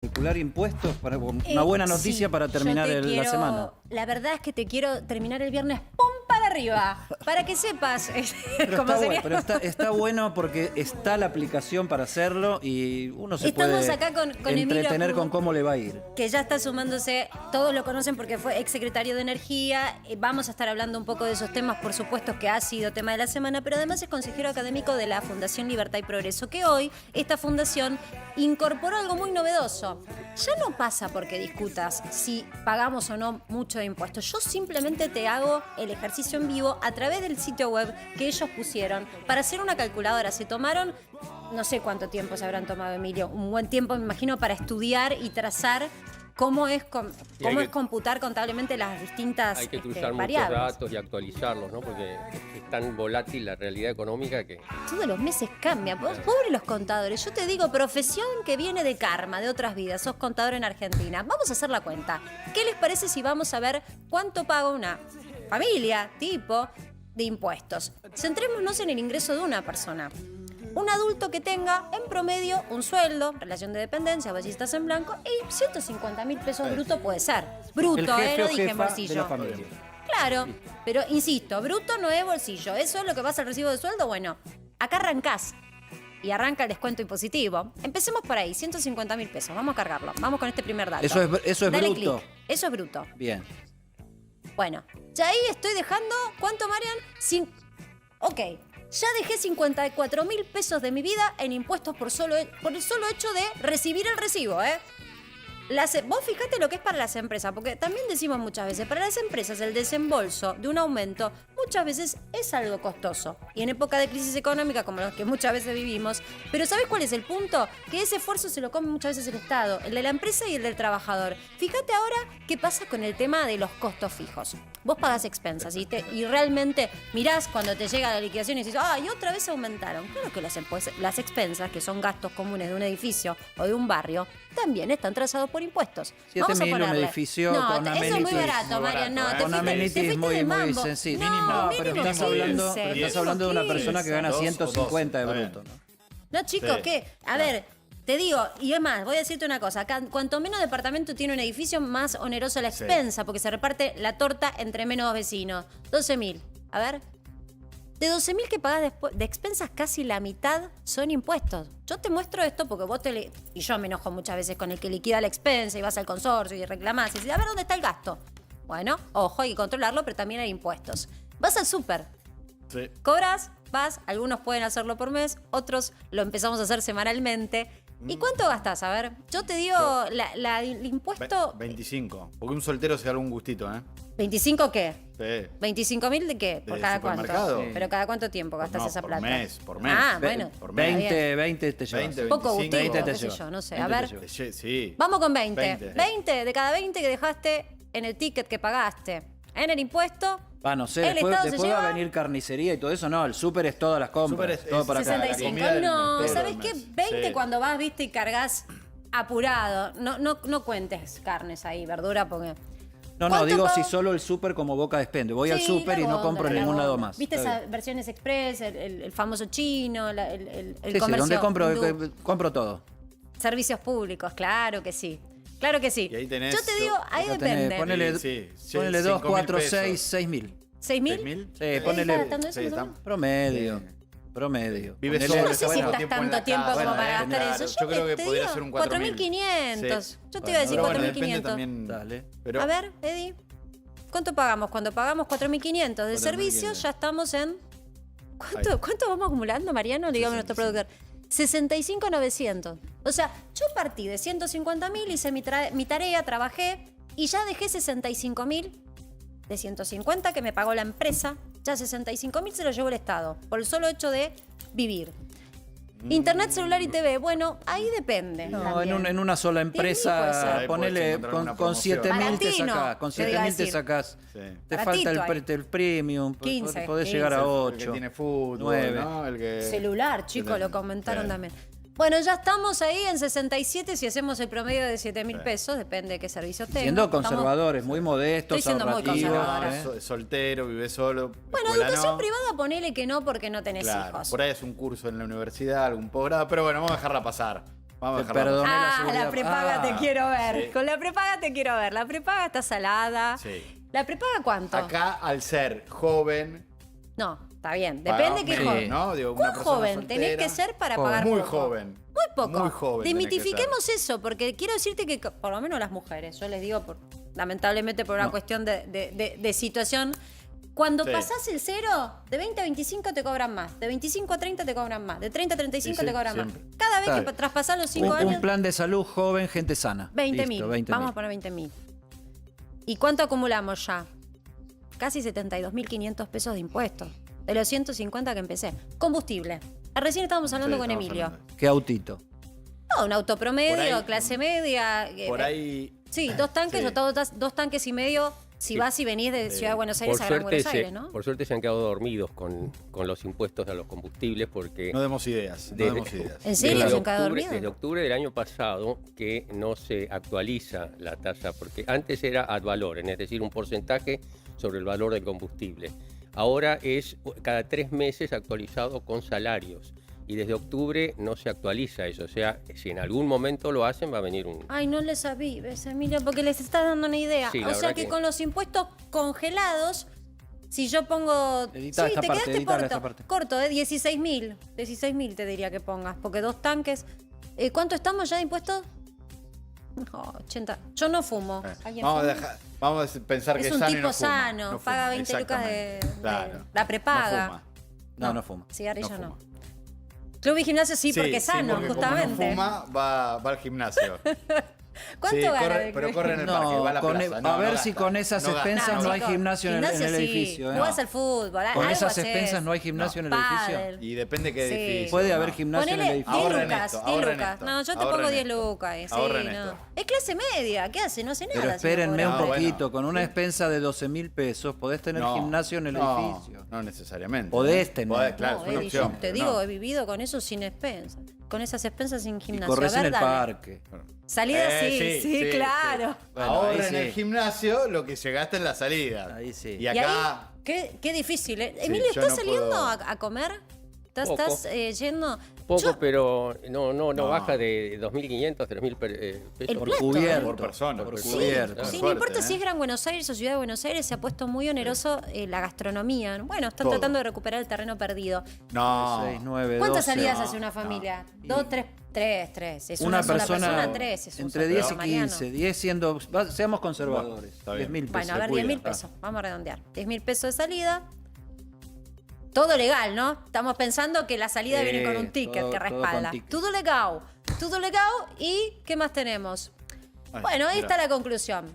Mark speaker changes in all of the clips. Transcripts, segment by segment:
Speaker 1: Calcular impuestos, una buena noticia
Speaker 2: Sí,
Speaker 1: para terminar la semana.
Speaker 2: La verdad es que te quiero terminar el viernes ¡pum! Para arriba, para que sepas cómo sería.
Speaker 1: Pero está bueno porque está la aplicación para hacerlo y uno se
Speaker 2: Estamos
Speaker 1: puede
Speaker 2: acá con
Speaker 1: entretener
Speaker 2: Emilio,
Speaker 1: con cómo le va a ir.
Speaker 2: que ya está sumándose, todos lo conocen porque fue exsecretario de Energía. Vamos a estar hablando un poco de esos temas, por supuesto que ha sido tema de la semana, pero además es consejero académico de la Fundación Libertad y Progreso, que hoy esta fundación incorporó algo muy novedoso. Ya no pasa porque discutas si pagamos o no mucho de impuestos. Yo simplemente te hago el ejercicio en vivo a través del sitio web que ellos pusieron para hacer una calculadora. Se tomaron, no sé cuánto tiempo se habrán tomado, Emilio, un buen tiempo, me imagino, para estudiar y trazar cómo es computar contablemente las distintas
Speaker 3: Hay que cruzar muchos
Speaker 2: variables.
Speaker 3: datos y actualizarlos, ¿no? Porque es tan volátil la realidad económica que...
Speaker 2: Todos los meses cambia. Pobre los contadores. Yo te digo, profesión que viene de karma, de otras vidas. Sos contador en Argentina. Vamos a hacer la cuenta. ¿Qué les parece si vamos a ver cuánto paga una familia, tipo, de impuestos? Centrémonos en el ingreso de una persona. Un adulto que tenga en promedio un sueldo, relación de dependencia, ballistas en blanco, y 150.000 pesos bruto puede ser. Bruto,
Speaker 1: El jefe
Speaker 2: no
Speaker 1: o
Speaker 2: dije en
Speaker 1: jefa
Speaker 2: bolsillo.
Speaker 1: de la familia.
Speaker 2: Claro, pero insisto, bruto no es bolsillo. ¿Eso es lo que pasa al recibo de sueldo? Bueno, acá arrancás y arranca el descuento impositivo. Empecemos por ahí, 150.000 pesos. Vamos a cargarlo. Vamos con este primer dato.
Speaker 1: Eso es
Speaker 2: Dale
Speaker 1: bruto.
Speaker 2: clic. Eso es bruto.
Speaker 1: Bien.
Speaker 2: Bueno, ya ahí estoy dejando, ¿cuánto, Marian? Ok, ya dejé 54.000 pesos de mi vida en impuestos por el solo hecho de recibir el recibo, ¿eh? Vos fijate lo que es para las empresas, porque también decimos muchas veces, para las empresas el desembolso de un aumento muchas veces es algo costoso. Y en época de crisis económica, como los que muchas veces vivimos, pero ¿sabés cuál es el punto? Que ese esfuerzo se lo come muchas veces el Estado, el de la empresa y el del trabajador. Fíjate ahora qué pasa con el tema de los costos fijos. Vos pagás expensas y realmente mirás cuando te llega la liquidación y dices, ¡ay, otra vez aumentaron! Claro que las expensas, que son gastos comunes de un edificio o de un barrio, también están trazados por impuestos.
Speaker 1: 7.000 un edificio
Speaker 2: no,
Speaker 1: con
Speaker 2: eso es
Speaker 1: amenities.
Speaker 2: muy barato, Marian. No,
Speaker 1: Con amenities muy sencillo. No, pero
Speaker 2: mínimo
Speaker 1: estás hablando de una persona que gana 150 de bruto, ¿no?
Speaker 2: No, chicos,
Speaker 4: Sí,
Speaker 2: ¿qué? A ver, te digo, y es más, voy a decirte una cosa. Cuanto menos departamento tiene un edificio, más onerosa la expensa, porque se reparte la torta entre menos vecinos. 12.000. A ver. De 12.000 que pagás después de expensas, casi la mitad son impuestos. Yo te muestro esto porque vos y yo me enojo muchas veces con el que liquida la expensa y vas al consorcio y reclamás y dices, a ver, ¿dónde está el gasto? Bueno, ojo, hay que controlarlo, pero también hay impuestos. Vas al súper.
Speaker 4: Sí.
Speaker 2: Cobras, vas, algunos pueden hacerlo por mes, otros lo empezamos a hacer semanalmente. ¿Y cuánto gastás? A ver, yo te digo, el impuesto...
Speaker 4: 25. Porque un soltero se da algún gustito, ¿eh?
Speaker 2: ¿25 qué?
Speaker 4: Sí.
Speaker 2: ¿25.000 de qué? ¿Por
Speaker 4: ¿De
Speaker 2: cada cuánto?
Speaker 4: supermercado?
Speaker 2: ¿Pero cada cuánto tiempo gastas
Speaker 4: No,
Speaker 2: esa
Speaker 4: por
Speaker 2: plata?
Speaker 4: por mes.
Speaker 2: Ah, bueno.
Speaker 4: Por mes.
Speaker 1: 20 te llevas.
Speaker 4: 20,
Speaker 2: Poco
Speaker 4: 25.
Speaker 2: gustico,
Speaker 1: 20 te
Speaker 2: qué sé
Speaker 1: llevas.
Speaker 2: yo, no sé.
Speaker 1: 20
Speaker 2: A
Speaker 1: te
Speaker 2: ver,
Speaker 1: llevas.
Speaker 4: Sí.
Speaker 2: vamos con 20.
Speaker 4: 20.
Speaker 2: 20 de cada 20 que dejaste en el ticket que pagaste. En el impuesto,
Speaker 1: No sé,
Speaker 2: el
Speaker 1: después
Speaker 2: Estado se
Speaker 1: va a
Speaker 2: lleva
Speaker 1: venir carnicería y todo eso. No, el súper es todas las compras.
Speaker 4: Súper es-
Speaker 1: todo
Speaker 4: es
Speaker 1: para acá.
Speaker 2: 65.
Speaker 4: comida del
Speaker 2: No,
Speaker 4: mes,
Speaker 2: ¿sabes
Speaker 4: todo
Speaker 2: qué?
Speaker 4: el mes.
Speaker 2: 20
Speaker 4: Sí.
Speaker 2: cuando vas, viste, y cargas apurado. No cuentes carnes ahí, verdura, porque...
Speaker 1: No,
Speaker 2: ¿Cuánto
Speaker 1: digo
Speaker 2: pago?
Speaker 1: si solo el súper como Boca despende. Voy al
Speaker 2: Sí,
Speaker 1: súper y
Speaker 2: la
Speaker 1: no
Speaker 2: góndola,
Speaker 1: compro en
Speaker 2: la
Speaker 1: ningún lado
Speaker 2: góndola.
Speaker 1: más.
Speaker 2: ¿Viste
Speaker 1: Está
Speaker 2: esas
Speaker 1: bien.
Speaker 2: versiones express, el famoso chino, el
Speaker 1: Sí,
Speaker 2: comercio?
Speaker 1: donde compro todo.
Speaker 2: Servicios públicos, claro que sí. Claro que sí.
Speaker 4: Y ahí tenés-
Speaker 2: Yo te digo, ahí
Speaker 1: Acá tenés,
Speaker 2: depende.
Speaker 1: ponele
Speaker 4: Sí,
Speaker 1: 2,
Speaker 4: 5.000
Speaker 1: 4,
Speaker 4: pesos.
Speaker 1: 6.000.
Speaker 2: ¿6.000?
Speaker 4: ¿6.000?
Speaker 1: Sí,
Speaker 2: ¿Estás
Speaker 1: ponele
Speaker 2: gastando eso,
Speaker 4: Sí,
Speaker 2: más o
Speaker 4: está-
Speaker 2: menos?
Speaker 1: promedio.
Speaker 4: Bien.
Speaker 1: Promedio.
Speaker 4: Vive
Speaker 1: Ponele-
Speaker 2: Yo
Speaker 4: solo,
Speaker 2: no sé si
Speaker 4: bueno,
Speaker 2: estás
Speaker 4: tiempo en
Speaker 2: tanto
Speaker 4: la
Speaker 2: tiempo
Speaker 4: casa,
Speaker 2: como para
Speaker 4: bueno,
Speaker 2: gastar
Speaker 4: claro,
Speaker 2: eso.
Speaker 4: yo creo que
Speaker 2: te
Speaker 4: podría
Speaker 2: digo,
Speaker 4: ser un 4.000.
Speaker 2: 4.500.
Speaker 4: Sí.
Speaker 2: Yo te iba a decir
Speaker 4: Pero bueno, depende
Speaker 2: 4.500.
Speaker 4: también.
Speaker 1: Dale.
Speaker 4: Pero
Speaker 2: A ver, Eddie, ¿cuánto pagamos? Cuando pagamos 4.500 de
Speaker 4: 4.500.
Speaker 2: servicios, ya estamos en...
Speaker 4: Ahí.
Speaker 2: ¿Cuánto vamos acumulando, Mariano? Dígame nuestro
Speaker 4: 65.
Speaker 2: productor. 65.900. O sea, yo partí de 150.000, hice mi tarea, trabajé y ya dejé 65.000 de 150 que me pagó la empresa. Ya 65.000 se lo llevó el Estado por el solo hecho de vivir. Internet, celular y TV, bueno, ahí depende.
Speaker 1: No,
Speaker 2: también.
Speaker 1: en una sola
Speaker 2: puede
Speaker 1: empresa,
Speaker 2: ser.
Speaker 4: Ahí
Speaker 1: ponele
Speaker 4: podés encontrar una
Speaker 1: con
Speaker 4: promoción.
Speaker 1: 7.000 te
Speaker 2: Baratino,
Speaker 1: sacás. Con
Speaker 2: te iba a
Speaker 1: 7.000 te
Speaker 2: decir.
Speaker 1: sacás.
Speaker 4: Sí.
Speaker 1: Te
Speaker 2: Baratito
Speaker 1: falta
Speaker 2: ahí.
Speaker 1: el premium.
Speaker 2: 15,
Speaker 1: Podés
Speaker 2: 15.
Speaker 1: llegar a
Speaker 4: El
Speaker 1: 8.
Speaker 4: que tiene fútbol,
Speaker 1: 9.
Speaker 4: ¿no? El que...
Speaker 2: Celular, chicos, lo comentaron
Speaker 4: Sí.
Speaker 2: también. Bueno, ya estamos ahí en 67 si hacemos el promedio de 7.000
Speaker 4: Sí.
Speaker 2: pesos, depende de qué servicios tenga.
Speaker 1: Siendo
Speaker 2: Estamos-
Speaker 1: conservadores, muy modestos,
Speaker 2: Estoy siendo muy
Speaker 1: ahorrativos.
Speaker 2: conservadora.
Speaker 4: Soltero, vive solo.
Speaker 2: Bueno,
Speaker 4: escuela
Speaker 2: educación
Speaker 4: no.
Speaker 2: privada ponele que no porque no tenés
Speaker 4: Claro,
Speaker 2: hijos.
Speaker 4: por ahí es un curso en la universidad, algún posgrado, pero bueno, vamos a dejarla pasar. Vamos a
Speaker 1: Te
Speaker 4: dejarla.
Speaker 1: perdoné la
Speaker 2: Ah,
Speaker 1: seguridad.
Speaker 2: la prepaga te quiero ver.
Speaker 4: Sí.
Speaker 2: Con la prepaga te quiero ver. La prepaga está salada.
Speaker 4: Sí.
Speaker 2: ¿La prepaga cuánto?
Speaker 4: Acá, al ser joven,
Speaker 2: No, está bien.
Speaker 4: pagamos
Speaker 2: Depende qué
Speaker 4: menos,
Speaker 2: joven.
Speaker 4: ¿no? Digo, una
Speaker 2: ¿Cuán
Speaker 4: persona
Speaker 2: joven tenés
Speaker 4: soltera.
Speaker 2: que ser para
Speaker 1: Joven.
Speaker 2: pagar
Speaker 4: Muy
Speaker 2: poco?
Speaker 4: joven.
Speaker 2: Muy poco.
Speaker 4: Muy joven. tenés que
Speaker 2: Demitifiquemos eso, porque quiero decirte que, por lo menos las mujeres, yo les digo, lamentablemente por una
Speaker 4: No.
Speaker 2: cuestión de situación, cuando
Speaker 4: Sí.
Speaker 2: pasás el cero, de 20 a 25 te cobran más, de 25 a 30 te cobran más, de 30 a 35
Speaker 4: Sí, sí,
Speaker 2: te cobran
Speaker 4: siempre.
Speaker 2: más. Cada vez
Speaker 1: Está
Speaker 2: que traspasás los 5
Speaker 1: Un
Speaker 2: años,
Speaker 1: plan de salud joven, gente sana.
Speaker 2: 20.000.
Speaker 1: Listo, 20.000.
Speaker 2: Vamos a poner 20.000. ¿Y cuánto acumulamos ya? Casi 72.500 pesos de impuestos. De los 150 que empecé. Combustible. Recién estábamos hablando
Speaker 4: Sí,
Speaker 2: con
Speaker 4: estamos
Speaker 2: Emilio.
Speaker 4: hablando de
Speaker 1: ¿Qué autito?
Speaker 2: No, un auto
Speaker 4: Por
Speaker 2: promedio,
Speaker 4: ahí-
Speaker 2: clase media.
Speaker 4: Por ahí.
Speaker 2: Sí, 2 tanques
Speaker 4: Sí.
Speaker 2: o dos tanques y medio si vas y venís de Ciudad de Buenos Aires
Speaker 3: Por
Speaker 2: a Gran
Speaker 3: suerte,
Speaker 2: Buenos Aires, ¿no?
Speaker 3: por suerte se han quedado dormidos con los impuestos a los combustibles porque
Speaker 4: No demos ideas. No
Speaker 3: Desde-
Speaker 4: demos ideas.
Speaker 2: ¿En serio
Speaker 3: desde
Speaker 2: se han quedado
Speaker 3: octubre,
Speaker 2: dormidos?
Speaker 3: desde octubre del año pasado que no se actualiza la tasa, porque antes era ad valorem, es decir, un porcentaje sobre el valor del combustible. Ahora es cada 3 meses actualizado con salarios. Y desde octubre no se actualiza eso. O sea, si en algún momento lo hacen, va a venir un...
Speaker 2: Ay, no les avives, Emilio, porque les está dando una idea.
Speaker 3: Sí, la
Speaker 2: o sea
Speaker 3: verdad
Speaker 2: que
Speaker 3: que-
Speaker 2: con los impuestos congelados, si yo pongo...
Speaker 1: Editá esta
Speaker 2: te
Speaker 1: parte,
Speaker 2: quedaste
Speaker 1: editala
Speaker 2: corto,
Speaker 1: esta parte.
Speaker 2: corto, 16.000. 16.000 te diría que pongas, porque 2 tanques... ¿Cuánto estamos ya de impuestos? No, 80. Yo no fumo. ¿Alguien
Speaker 4: Vamos a,
Speaker 2: fuma?
Speaker 4: vamos a pensar que
Speaker 2: Es
Speaker 4: es
Speaker 2: un
Speaker 4: sano y
Speaker 2: tipo
Speaker 4: no fuma.
Speaker 2: sano,
Speaker 4: No
Speaker 2: paga
Speaker 4: fuma,
Speaker 2: 20 lucas de
Speaker 4: exactamente. Claro.
Speaker 2: la prepaga.
Speaker 4: No fuma.
Speaker 1: No fuma.
Speaker 2: Cigarrillo no.
Speaker 4: No fuma.
Speaker 2: Club y gimnasio sí, porque es sano,
Speaker 4: porque
Speaker 2: justamente.
Speaker 4: Como no fuma, va al gimnasio.
Speaker 2: ¿Cuánto
Speaker 4: Sí,
Speaker 2: gana?
Speaker 4: corre- pero corre en el parque, va a la
Speaker 1: con
Speaker 4: plaza.
Speaker 1: a
Speaker 4: No,
Speaker 1: ver
Speaker 4: no
Speaker 1: si
Speaker 4: gasta,
Speaker 1: con esas
Speaker 4: no gasta.
Speaker 1: expensas no hay
Speaker 2: chicos,
Speaker 1: gimnasio en el
Speaker 2: sí,
Speaker 1: edificio. ¿eh?
Speaker 2: Jugás al fútbol,
Speaker 1: Con
Speaker 2: algo
Speaker 1: esas
Speaker 2: hacés.
Speaker 1: expensas no hay gimnasio en el edificio.
Speaker 2: Pádel.
Speaker 4: Y depende qué
Speaker 2: Sí.
Speaker 4: edificio.
Speaker 1: Puede
Speaker 4: no.
Speaker 1: haber gimnasio en el
Speaker 2: Ponele
Speaker 1: edificio.
Speaker 2: 10
Speaker 4: Ahorren
Speaker 2: lucas,
Speaker 4: esto,
Speaker 2: 10
Speaker 4: ahorren
Speaker 2: lucas.
Speaker 4: esto,
Speaker 2: No, yo te
Speaker 4: ahorren
Speaker 2: pongo 10
Speaker 4: esto.
Speaker 2: lucas. Sí,
Speaker 4: Ahorren
Speaker 2: no.
Speaker 4: esto.
Speaker 2: Es clase media, ¿qué hace? No hace nada.
Speaker 1: Pero
Speaker 2: si
Speaker 1: espérenme
Speaker 2: no
Speaker 1: un
Speaker 2: cobra.
Speaker 4: bueno.
Speaker 1: poquito, con una expensa de 12.000 pesos podés tener
Speaker 4: No,
Speaker 1: gimnasio en el
Speaker 4: no,
Speaker 1: edificio.
Speaker 4: No necesariamente.
Speaker 1: Podés tener.
Speaker 4: Podés, claro,
Speaker 2: No,
Speaker 4: es una
Speaker 2: Eddie,
Speaker 4: opción.
Speaker 2: yo te
Speaker 4: pero
Speaker 2: digo,
Speaker 4: no.
Speaker 2: he vivido con eso sin expensas. Con esas expensas sin
Speaker 1: Y
Speaker 2: gimnasio.
Speaker 1: corres
Speaker 2: A
Speaker 1: en
Speaker 2: ver,
Speaker 1: el
Speaker 2: dale.
Speaker 1: parque.
Speaker 2: Salida sí, claro.
Speaker 1: Bueno,
Speaker 4: Ahora
Speaker 1: ahí
Speaker 4: en el
Speaker 1: sí.
Speaker 4: gimnasio lo que se gasta en la salida.
Speaker 1: Ahí sí.
Speaker 4: Y
Speaker 2: Y
Speaker 4: acá.
Speaker 2: ahí, qué difícil. ¿Eh?
Speaker 4: Sí,
Speaker 2: Emilio,
Speaker 4: yo
Speaker 2: ¿estás
Speaker 4: no
Speaker 2: saliendo
Speaker 4: puedo-
Speaker 2: a comer?
Speaker 3: Poco.
Speaker 2: ¿Estás yendo?
Speaker 3: Poco,
Speaker 2: Yo-
Speaker 3: pero no
Speaker 4: No.
Speaker 3: baja de 2.500, 3.000 pesos.
Speaker 2: El
Speaker 1: Por
Speaker 2: plato,
Speaker 1: cubierto.
Speaker 4: Por persona,
Speaker 1: Por
Speaker 4: por
Speaker 2: Sí,
Speaker 1: cubierto.
Speaker 2: sí, no
Speaker 4: Suerte,
Speaker 2: importa
Speaker 4: ¿eh?
Speaker 2: si es Gran Buenos Aires o Ciudad de Buenos Aires, se ha puesto muy oneroso la gastronomía. Bueno, están
Speaker 4: Todo.
Speaker 2: tratando de recuperar el terreno perdido.
Speaker 4: No.
Speaker 1: 6, 9,
Speaker 2: ¿Cuántas
Speaker 1: 12.
Speaker 2: salidas
Speaker 4: no,
Speaker 2: hace una
Speaker 4: no.
Speaker 2: familia?
Speaker 1: Y-
Speaker 2: 2, 3. Es
Speaker 1: Una
Speaker 2: una sola
Speaker 1: persona,
Speaker 2: persona, 3. Es un
Speaker 1: entre
Speaker 2: solo
Speaker 1: 10 y
Speaker 2: Mariano.
Speaker 1: 15, 10 siendo, seamos conservadores,
Speaker 4: Está bien.
Speaker 1: 10.000 pesos.
Speaker 2: Bueno, a ver,
Speaker 4: se cuida.
Speaker 2: 10.000 pesos. Vamos a redondear. 10.000 pesos de salida. Todo legal, ¿no? Estamos pensando que la salida
Speaker 1: Sí,
Speaker 2: viene con un ticket
Speaker 1: todo-
Speaker 2: que
Speaker 1: todo con
Speaker 2: respalda.
Speaker 1: ticket.
Speaker 2: Todo legal. Todo legal. ¿Y qué más tenemos?
Speaker 4: Ay,
Speaker 2: Bueno, ahí
Speaker 4: mira.
Speaker 2: está la conclusión.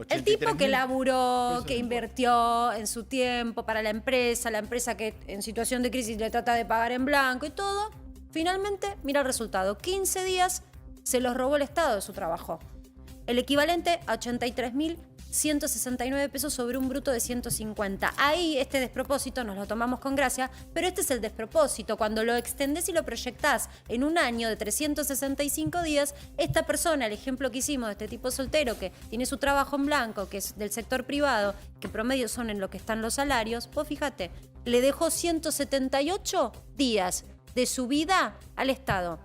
Speaker 2: El tipo que
Speaker 4: 83.000
Speaker 2: laburó,
Speaker 4: pesos
Speaker 2: que
Speaker 4: de
Speaker 2: invirtió en su tiempo para la empresa que en situación de crisis le trata de pagar en blanco y todo, finalmente, mira el resultado. 15 días se los robó el Estado de su trabajo. El equivalente a 83.169 pesos sobre un bruto de 150. Ahí este despropósito nos lo tomamos con gracia, pero este es el despropósito. Cuando lo extendés y lo proyectás en un año de 365 días, esta persona, el ejemplo que hicimos de este tipo soltero que tiene su trabajo en blanco, que es del sector privado, que promedio son en lo que están los salarios, vos fíjate, le dejó 178 días de su vida al Estado.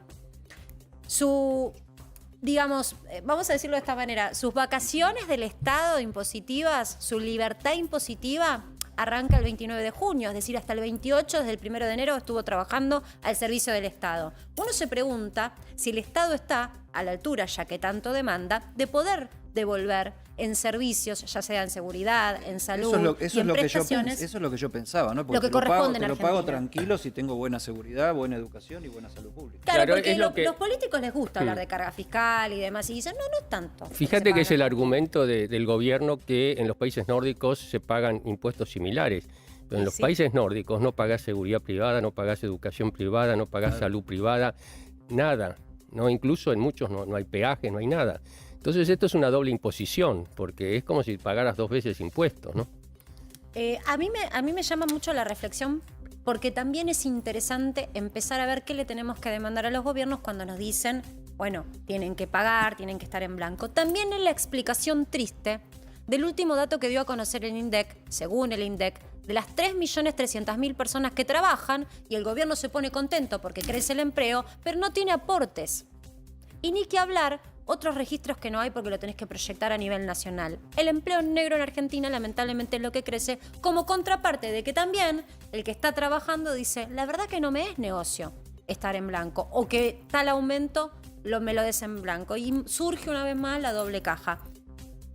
Speaker 2: Digamos, vamos a decirlo de esta manera, sus vacaciones del Estado impositivas, su libertad impositiva, arranca el 29 de junio, es decir, hasta el 28, desde el 1 de enero, estuvo trabajando al servicio del Estado. Uno se pregunta si el Estado está a la altura, ya que tanto demanda, de poder devolver en servicios, ya sea en seguridad, en salud, y en prestaciones.
Speaker 1: Eso es lo que yo pensaba, ¿no?
Speaker 2: Lo que
Speaker 1: te lo pago,
Speaker 2: corresponde en
Speaker 1: te lo pago
Speaker 2: Argentina.
Speaker 1: tranquilo si tengo buena seguridad, buena educación y buena salud pública.
Speaker 2: Claro,
Speaker 3: Claro,
Speaker 2: porque
Speaker 3: es lo que-
Speaker 2: los políticos les gusta hablar de carga fiscal y demás, y dicen, no es tanto.
Speaker 3: Fíjate que es el
Speaker 2: paga.
Speaker 3: argumento del gobierno que en los países nórdicos se pagan impuestos similares. Pero en los
Speaker 2: Sí.
Speaker 3: países nórdicos no pagás seguridad privada, no pagás educación privada, no pagás salud privada, nada. ¿No? Incluso en muchos no hay peaje, no hay nada. Entonces esto es una doble imposición, porque es como si pagaras 2 veces impuestos, ¿no?
Speaker 2: A mí me llama mucho la reflexión porque también es interesante empezar a ver qué le tenemos que demandar a los gobiernos cuando nos dicen, bueno, tienen que pagar, tienen que estar en blanco. También es la explicación triste del último dato que dio a conocer el INDEC, según el INDEC, de las 3.300.000 personas que trabajan y el gobierno se pone contento porque crece el empleo, pero no tiene aportes. Y ni que hablar otros registros que no hay porque lo tenés que proyectar a nivel nacional. El empleo negro en Argentina lamentablemente es lo que crece, como contraparte de que también el que está trabajando dice, la verdad que no me es negocio estar en blanco, o que tal aumento me lo des en blanco. Y surge una vez más la doble caja.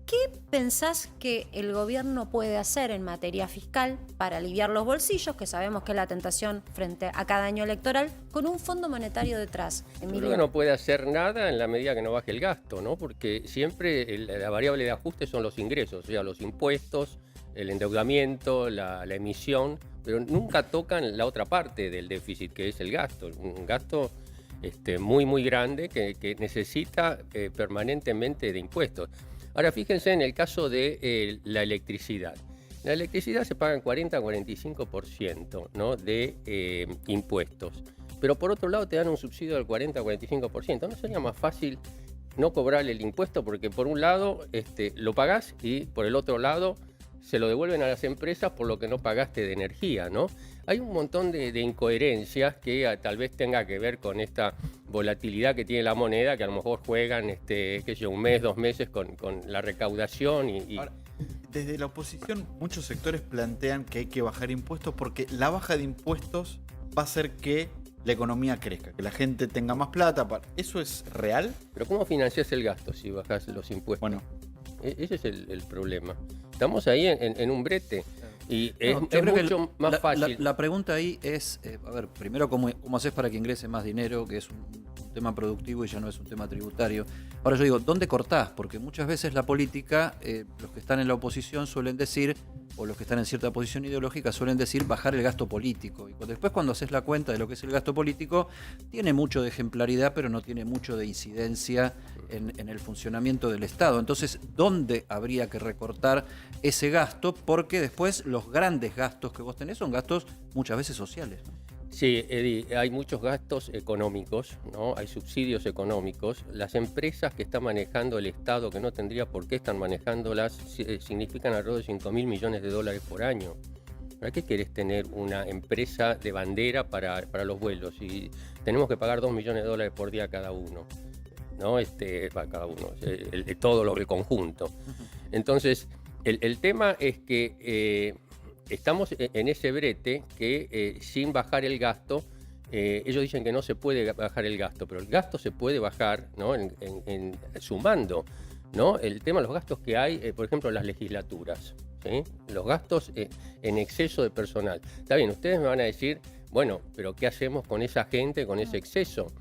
Speaker 2: ¿Qué pensás que el gobierno puede hacer en materia fiscal para aliviar los bolsillos, que sabemos que es la tentación frente a cada año electoral, con un fondo monetario detrás?
Speaker 3: Yo creo que no puede hacer nada en la medida que no baje el gasto, ¿no? Porque siempre la variable de ajuste son los ingresos, o sea, los impuestos, el endeudamiento, la emisión, pero nunca tocan la otra parte del déficit, que es el gasto. Un gasto muy, muy grande que necesita permanentemente de impuestos. Ahora, fíjense en el caso de la electricidad. La electricidad se paga en 40-45%, ¿no? de impuestos. Pero por otro lado te dan un subsidio del 40-45%. ¿No sería más fácil no cobrarle el impuesto? Porque por un lado lo pagás y por el otro lado se lo devuelven a las empresas por lo que no pagaste de energía, ¿no? Hay un montón de incoherencias que tal vez tenga que ver con esta volatilidad que tiene la moneda, que a lo mejor juegan un mes, 2 meses con la recaudación y...
Speaker 4: Ahora, desde la oposición, muchos sectores plantean que hay que bajar impuestos porque la baja de impuestos va a hacer que la economía crezca, que la gente tenga más plata. ¿Eso es real?
Speaker 3: Pero ¿cómo financias el gasto si bajas los impuestos?
Speaker 4: Bueno,
Speaker 3: ese es el problema. Estamos ahí en un brete. Y es
Speaker 1: creo
Speaker 3: mucho más fácil.
Speaker 1: La pregunta ahí es, a ver, primero, ¿cómo haces para que ingrese más dinero? Que es un tema productivo y ya no es un tema tributario. Ahora yo digo, ¿dónde cortás? Porque muchas veces la política, los que están en la oposición suelen decir, o los que están en cierta posición ideológica suelen decir bajar el gasto político. Y después cuando haces la cuenta de lo que es el gasto político, tiene mucho de ejemplaridad, pero no tiene mucho de incidencia en el funcionamiento del Estado. Entonces, ¿dónde habría que recortar ese gasto? Porque después los grandes gastos que vos tenés son gastos muchas veces sociales, ¿no?
Speaker 3: Sí, Eddie, hay muchos gastos económicos, ¿no? Hay subsidios económicos. Las empresas que está manejando el Estado, que no tendría por qué estar manejándolas, significan alrededor de $5.000 millones por año. ¿Para qué querés tener una empresa de bandera para los vuelos? Y tenemos que pagar $2 millones por día cada uno, ¿no? Para cada uno, el conjunto. Entonces, el tema es que estamos en ese brete que sin bajar el gasto, ellos dicen que no se puede bajar el gasto, pero el gasto se puede bajar, ¿no? Sumando, ¿no? El tema de los gastos que hay, por ejemplo, en las legislaturas, ¿sí? Los gastos en exceso de personal. Está bien, ustedes me van a decir, bueno, pero ¿qué hacemos con esa gente, con ese exceso?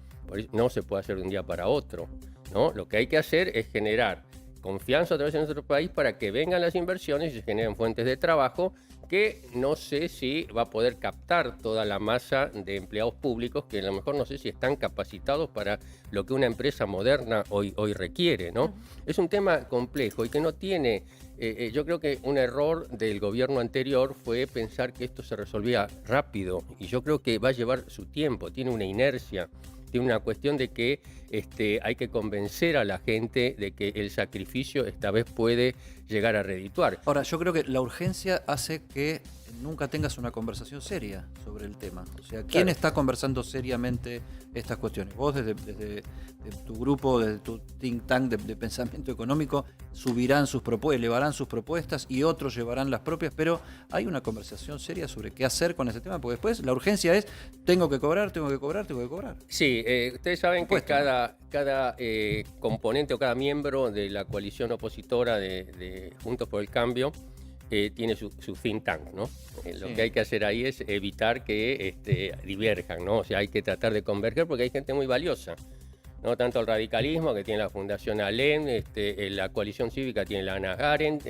Speaker 3: No se puede hacer de un día para otro, ¿no? Lo que hay que hacer es generar confianza otra vez en nuestro país para que vengan las inversiones y se generen fuentes de trabajo que no sé si va a poder captar toda la masa de empleados públicos que a lo mejor no sé si están capacitados para lo que una empresa moderna hoy requiere, ¿no? Es un tema complejo y que no tiene... yo creo que un error del gobierno anterior fue pensar que esto se resolvía rápido y yo creo que va a llevar su tiempo, tiene una inercia. Tiene una cuestión de que hay que convencer a la gente de que el sacrificio esta vez puede llegar a redituar.
Speaker 1: Ahora, yo creo que la urgencia hace que nunca tengas una conversación seria sobre el tema. O sea, ¿quién está conversando seriamente estas cuestiones? Vos desde tu grupo, desde tu think tank de pensamiento económico, elevarán sus propuestas y otros llevarán las propias, pero hay una conversación seria sobre qué hacer con ese tema, porque después la urgencia es tengo que cobrar.
Speaker 3: Sí, ustedes saben que cada componente o cada miembro de la coalición opositora de Juntos por el Cambio tiene su think tank, ¿no? Lo que hay que hacer ahí es evitar que diverjan, ¿no? O sea, hay que tratar de converger porque hay gente muy valiosa, ¿no? Tanto el radicalismo, que tiene la Fundación Alem, la coalición cívica tiene la Ana Arendt,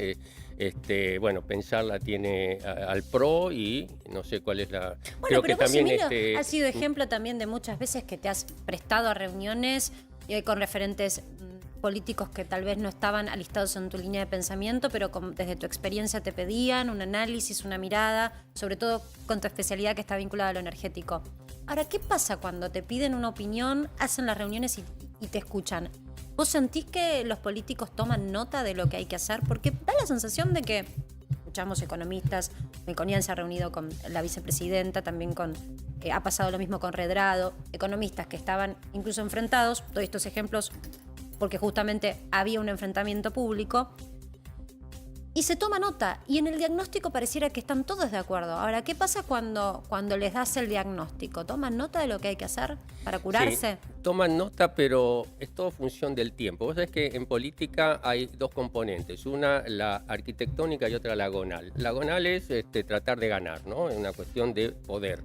Speaker 3: Pensarla tiene al PRO y no sé cuál es la...
Speaker 2: Bueno,
Speaker 3: creo
Speaker 2: pero
Speaker 3: que
Speaker 2: vos,
Speaker 3: también
Speaker 2: Emilio, has sido ejemplo también de muchas veces que te has prestado a reuniones con referentes políticos que tal vez no estaban alistados en tu línea de pensamiento, pero desde tu experiencia te pedían un análisis, una mirada, sobre todo con tu especialidad que está vinculada a lo energético. Ahora, ¿qué pasa cuando te piden una opinión, hacen las reuniones y te escuchan? ¿Vos sentís que los políticos toman nota de lo que hay que hacer? Porque da la sensación de que escuchamos economistas, Melconian se ha reunido con la vicepresidenta, también ha pasado lo mismo con Redrado, economistas que estaban incluso enfrentados, doy estos ejemplos porque justamente había un enfrentamiento público, y se toma nota, y en el diagnóstico pareciera que están todos de acuerdo. Ahora, ¿qué pasa cuando les das el diagnóstico? ¿Toman nota de lo que hay que hacer para curarse?
Speaker 3: Sí, toman nota, pero es todo función del tiempo. Vos sabés que en política hay dos componentes, una la arquitectónica y otra la agonal. La agonal es tratar de ganar, ¿no? Es una cuestión de poder.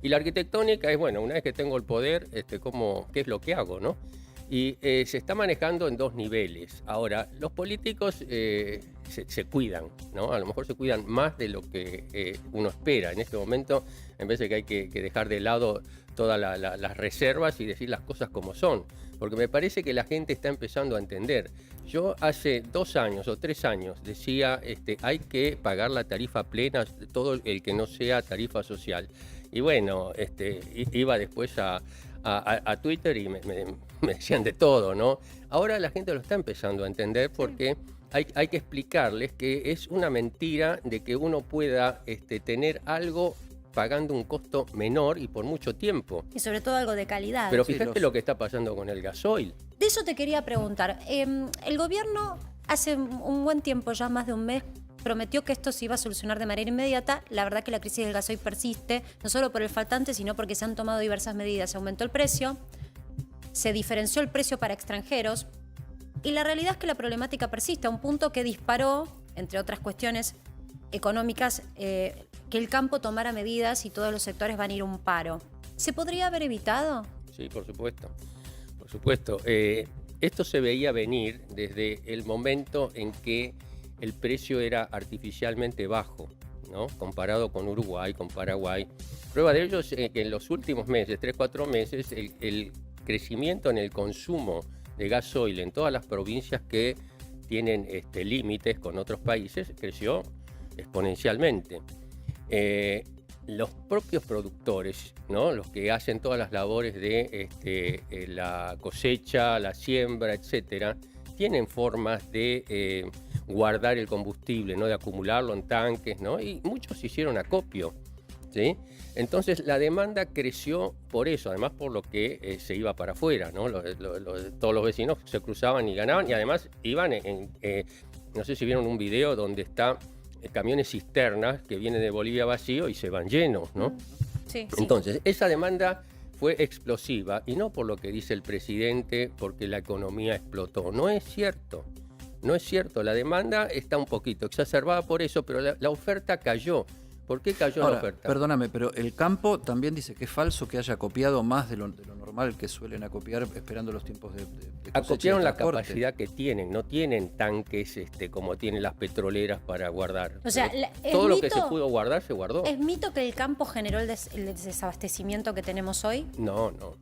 Speaker 3: Y la arquitectónica es, bueno, una vez que tengo el poder, ¿qué es lo que hago, no? Y se está manejando en dos niveles. Ahora, los políticos se cuidan, ¿no? A lo mejor se cuidan más de lo que uno espera. En este momento, en vez de que hay que dejar de lado todas las reservas y decir las cosas como son. Porque me parece que la gente está empezando a entender. Yo hace 2 años o 3 años decía, hay que pagar la tarifa plena, todo el que no sea tarifa social. Y bueno, iba después a Twitter y me decían de todo, ¿no? Ahora la gente lo está empezando a entender porque hay que explicarles que es una mentira de que uno pueda tener algo pagando un costo menor y por mucho tiempo.
Speaker 2: Y sobre todo algo de calidad.
Speaker 3: Pero fíjate lo que está pasando con el gasoil.
Speaker 2: De eso te quería preguntar. El gobierno hace un buen tiempo, ya más de un mes, prometió que esto se iba a solucionar de manera inmediata. La verdad que la crisis del gasoil persiste, no solo por el faltante, sino porque se han tomado diversas medidas. Se aumentó el precio, se diferenció el precio para extranjeros, y la realidad es que la problemática persiste a un punto que disparó, entre otras cuestiones económicas, que el campo tomara medidas y todos los sectores van a ir a un paro. ¿Se podría haber evitado?
Speaker 3: Sí, por supuesto. Por supuesto. Esto se veía venir desde el momento en que el precio era artificialmente bajo, ¿no? Comparado con Uruguay, con Paraguay. Prueba de ello es que en los últimos meses, 3-4 meses, el crecimiento en el consumo de gasoil en todas las provincias que tienen límites con otros países creció exponencialmente. Los propios productores, ¿no? Los que hacen todas las labores de la cosecha, la siembra, etcétera, tienen formas de guardar el combustible, ¿no? De acumularlo en tanques, ¿no? Y muchos hicieron acopio, ¿sí? Entonces la demanda creció por eso, además por lo que se iba para afuera, ¿no? Todos los vecinos se cruzaban y ganaban, y además iban no sé si vieron un video donde está camiones cisternas que vienen de Bolivia vacío y se van llenos, ¿no?
Speaker 2: Sí.
Speaker 3: Entonces, esa demanda fue explosiva, y no por lo que dice el presidente, porque la economía explotó. No es cierto, no es cierto. La demanda está un poquito exacerbada por eso, pero la oferta cayó. ¿Por qué cayó
Speaker 1: Ahora,
Speaker 3: la oferta?
Speaker 1: Perdóname, pero el campo también dice que es falso que haya copiado más de lo normal que suelen acopiar esperando los tiempos de cosecha.
Speaker 3: Acopiaron
Speaker 1: y
Speaker 3: la
Speaker 1: transporte.
Speaker 3: capacidad que tienen, no tienen tanques como tienen las petroleras para guardar.
Speaker 2: O sea,
Speaker 3: todo lo que se pudo guardar se guardó.
Speaker 2: ¿Es mito que el campo generó el desabastecimiento que tenemos hoy?
Speaker 3: No, no.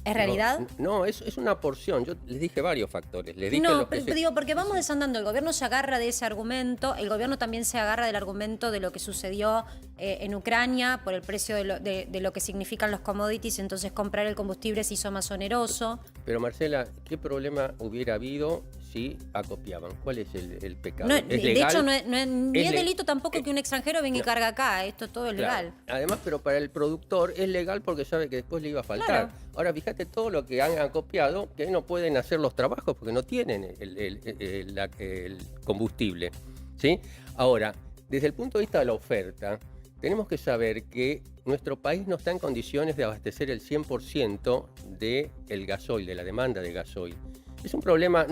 Speaker 2: ¿Es realidad?
Speaker 3: No, es una porción. Yo les dije varios factores. Les dije
Speaker 2: No,
Speaker 3: lo que
Speaker 2: pero digo, porque vamos desandando. El gobierno se agarra de ese argumento, el gobierno también se agarra del argumento de lo que sucedió en Ucrania por el precio de lo que significan los commodities, entonces comprar el combustible se hizo más oneroso.
Speaker 3: Pero Marcela, ¿qué problema hubiera habido si acopiaban? ¿Cuál es el pecado?
Speaker 2: No,
Speaker 3: ¿Es
Speaker 2: de
Speaker 3: legal?
Speaker 2: hecho, ni es
Speaker 3: le-
Speaker 2: delito tampoco que un extranjero venga y cargue acá. Esto todo es
Speaker 3: Claro.
Speaker 2: legal.
Speaker 3: Además, pero para el productor es legal porque sabe que después le iba a faltar.
Speaker 2: Claro.
Speaker 3: Ahora, fíjate todo lo que han acopiado, que no pueden hacer los trabajos porque no tienen el combustible, ¿sí? Ahora, desde el punto de vista de la oferta, tenemos que saber que nuestro país no está en condiciones de abastecer el 100% del gasoil, de la demanda de gasoil. Es un problema.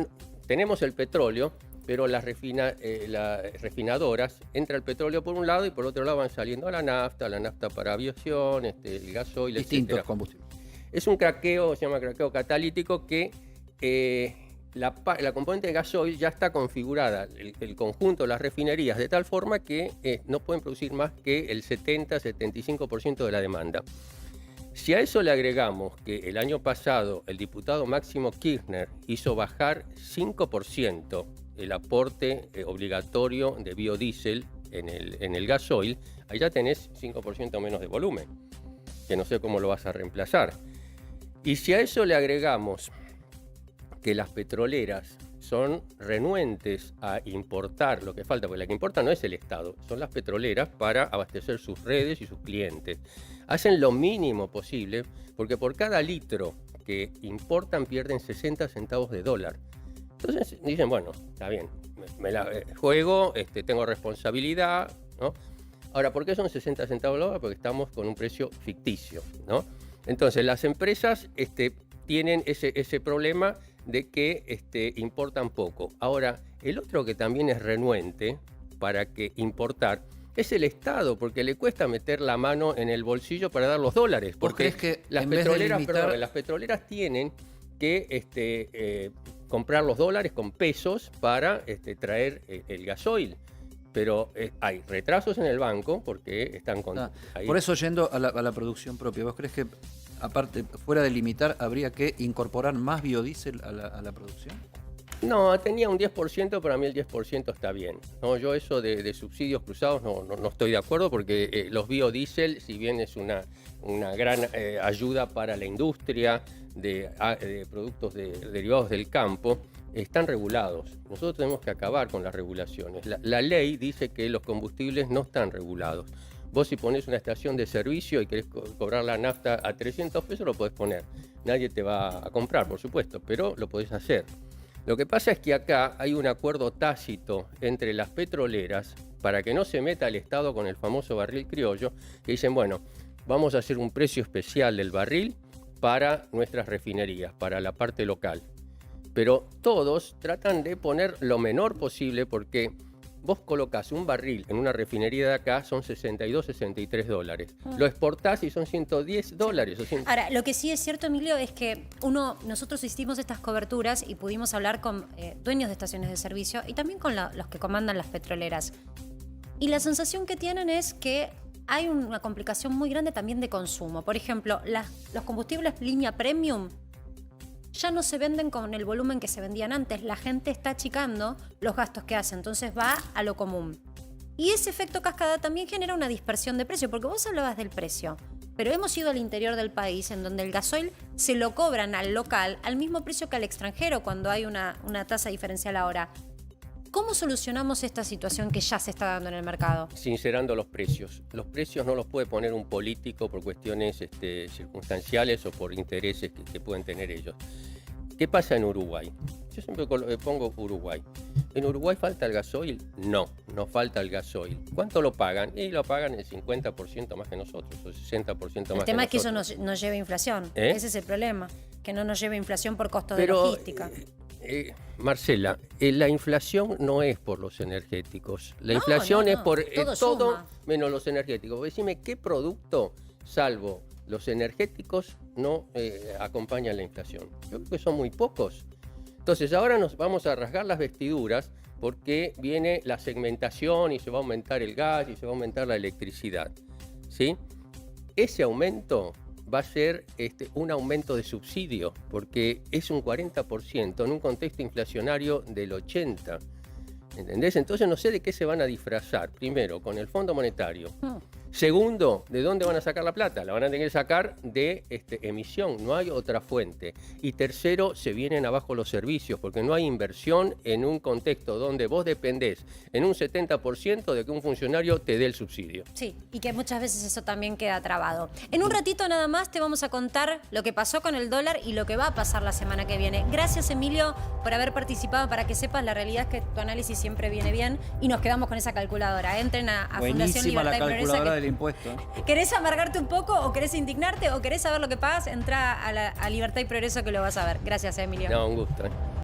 Speaker 3: Tenemos el petróleo, pero las refinadoras, entra el petróleo por un lado y por otro lado van saliendo la nafta para aviación, el gasoil,
Speaker 1: Distintos
Speaker 3: etcétera.
Speaker 1: combustibles.
Speaker 3: Es un craqueo, se llama craqueo catalítico, que la componente de gasoil ya está configurada, el conjunto de las refinerías, de tal forma que no pueden producir más que el 70-75% de la demanda. Si a eso le agregamos que el año pasado el diputado Máximo Kirchner hizo bajar 5% el aporte obligatorio de biodiesel en el gasoil, ahí ya tenés 5% menos de volumen, que no sé cómo lo vas a reemplazar. Y si a eso le agregamos que las petroleras son renuentes a importar lo que falta, porque la que importa no es el Estado, son las petroleras para abastecer sus redes y sus clientes. Hacen lo mínimo posible, porque por cada litro que importan pierden 60 centavos de dólar. Entonces dicen, bueno, está bien, me la juego, tengo responsabilidad, ¿no? Ahora, ¿por qué son 60 centavos de dólar? Porque estamos con un precio ficticio, ¿no? Entonces, las empresas tienen ese problema de que importan poco. Ahora, el otro que también es renuente para que importar es el Estado, porque le cuesta meter la mano en el bolsillo para dar los dólares. Porque
Speaker 1: que
Speaker 3: las petroleras tienen que comprar los dólares con pesos para traer el gasoil. Pero hay retrasos en el banco porque están con... ahí.
Speaker 1: Por eso, yendo a la producción propia, ¿vos crees que, aparte, fuera de limitar, habría que incorporar más biodiesel a la producción?
Speaker 3: No, tenía un 10%, para mí el 10% está bien. No, yo eso de subsidios cruzados no estoy de acuerdo, porque los biodiesel, si bien es una gran ayuda para la industria de productos derivados del campo, están regulados. Nosotros tenemos que acabar con las regulaciones. La ley dice que los combustibles no están regulados. Vos, si pones una estación de servicio y querés cobrar la nafta a 300 pesos, lo podés poner. Nadie te va a comprar, por supuesto, pero lo podés hacer. Lo que pasa es que acá hay un acuerdo tácito entre las petroleras para que no se meta el Estado con el famoso barril criollo, que dicen, bueno, vamos a hacer un precio especial del barril para nuestras refinerías, para la parte local. Pero todos tratan de poner lo menor posible, porque vos colocás un barril en una refinería de acá, son 62, 63 dólares. Lo exportás y son 110 dólares.
Speaker 2: Ahora, lo que sí es cierto, Emilio, es que nosotros hicimos estas coberturas y pudimos hablar con dueños de estaciones de servicio y también con los que comandan las petroleras. Y la sensación que tienen es que hay una complicación muy grande también de consumo. Por ejemplo, los combustibles línea premium ya no se venden con el volumen que se vendían antes. La gente está achicando los gastos que hace, entonces va a lo común. Y ese efecto cascada también genera una dispersión de precio, porque vos hablabas del precio, pero hemos ido al interior del país, en donde el gasoil se lo cobran al local al mismo precio que al extranjero, cuando hay una tasa diferencial ahora. ¿Cómo solucionamos esta situación que ya se está dando en el mercado?
Speaker 3: Sincerando los precios. Los precios no los puede poner un político por cuestiones circunstanciales o por intereses que pueden tener ellos. ¿Qué pasa en Uruguay? Yo siempre pongo Uruguay. ¿En Uruguay falta el gasoil? No falta el gasoil. ¿Cuánto lo pagan? Y lo pagan el 50% más que nosotros, o 60% más que nosotros.
Speaker 2: El tema es que eso nos lleva a inflación. Ese es el problema, que no nos lleva a inflación por costo de logística.
Speaker 3: Marcela, la inflación no es por los energéticos. La inflación es por todo menos los energéticos. Decime, ¿qué producto, salvo los energéticos, no acompañan la inflación? Yo creo que son muy pocos. Entonces, ahora nos vamos a rasgar las vestiduras porque viene la segmentación y se va a aumentar el gas y se va a aumentar la electricidad, ¿sí? Ese aumento va a ser un aumento de subsidio, porque es un 40% en un contexto inflacionario del 80%. ¿Entendés? Entonces no sé de qué se van a disfrazar. Primero, con el Fondo Monetario. Segundo, ¿de dónde van a sacar la plata? La van a tener que sacar de emisión, no hay otra fuente. Y tercero, se vienen abajo los servicios, porque no hay inversión en un contexto donde vos dependés en un 70% de que un funcionario te dé el subsidio.
Speaker 2: Sí, y que muchas veces eso también queda trabado. En un ratito nada más te vamos a contar lo que pasó con el dólar y lo que va a pasar la semana que viene. Gracias, Emilio, por haber participado. Para que sepas, la realidad es que tu análisis siempre viene bien y nos quedamos con esa calculadora. Entren a Fundación Libertad y Progreso.
Speaker 1: Del impuesto.
Speaker 2: ¿Querés amargarte un poco o querés indignarte o querés saber lo que pagas? Entra a Libertad y Progreso, que lo vas a ver. Gracias, Emilio.
Speaker 3: No, un gusto.